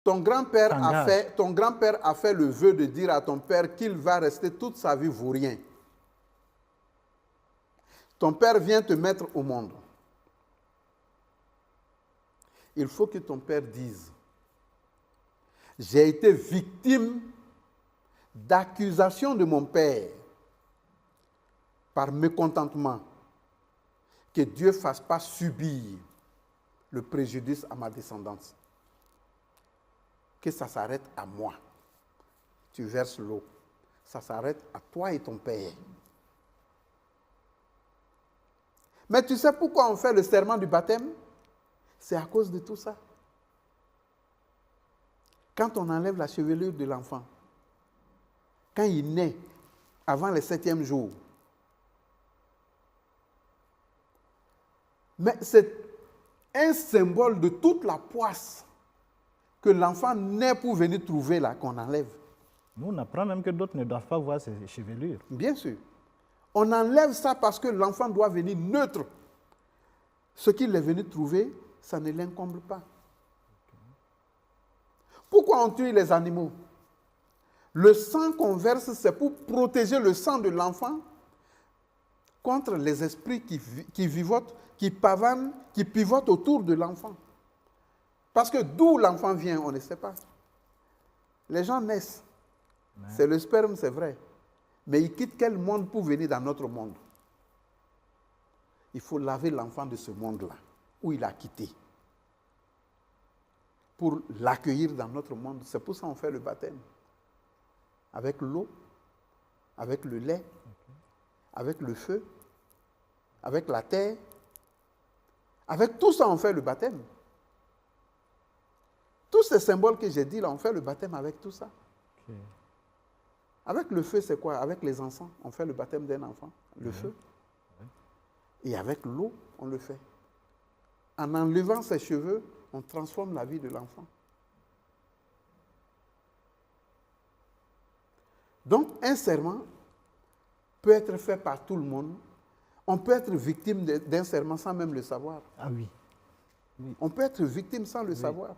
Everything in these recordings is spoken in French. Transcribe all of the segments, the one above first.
Ton grand-père t'engage. a fait le vœu de dire à ton père qu'il va rester toute sa vie vaurien. Ton père vient te mettre au monde. Il faut que ton père dise, j'ai été victime d'accusations de mon père par mécontentement, que Dieu ne fasse pas subir le préjudice à ma descendance. Que ça s'arrête à moi. Tu verses l'eau. Ça s'arrête à toi et ton père. Mais tu sais pourquoi on fait le serment du baptême? C'est à cause de tout ça. Quand on enlève la chevelure de l'enfant, quand il naît, avant le 7e jour, mais c'est un symbole de toute la poisse que l'enfant naît pour venir trouver là, qu'on enlève. Nous, on apprend même que d'autres ne doivent pas voir ses chevelures. Bien sûr. On enlève ça parce que l'enfant doit venir neutre. Ce qu'il est venu trouver, ça ne l'incombe pas. Pourquoi on tue les animaux? Le sang qu'on verse, c'est pour protéger le sang de l'enfant contre les esprits qui vivotent, qui pavanent, qui pivotent autour de l'enfant. Parce que d'où l'enfant vient, on ne sait pas. Les gens naissent. C'est le sperme, c'est vrai. Mais ils quittent quel monde pour venir dans notre monde? Il faut laver l'enfant de ce monde-là, où il a quitté, pour l'accueillir dans notre monde. C'est pour ça qu'on fait le baptême. Avec l'eau, avec le lait, avec le feu, avec la terre. Avec tout ça, on fait le baptême. Tous ces symboles que j'ai dit là, on fait le baptême avec tout ça. Okay. Avec le feu, c'est quoi? Avec les encens, on fait le baptême d'un enfant, le feu. Et avec l'eau, on le fait. En enlevant ses cheveux, on transforme la vie de l'enfant. Donc, un serment peut être fait par tout le monde. On peut être victime d'un serment sans même le savoir. Ah oui. Oui. On peut être victime sans le savoir.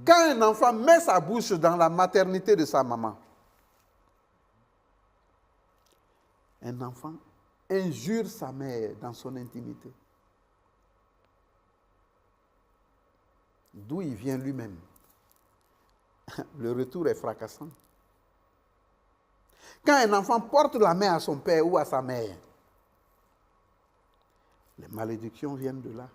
Quand un enfant met sa bouche dans la maternité de sa maman, un enfant injure sa mère dans son intimité. D'où il vient lui-même. Le retour est fracassant. Quand un enfant porte la main à son père ou à sa mère, les malédictions viennent de là.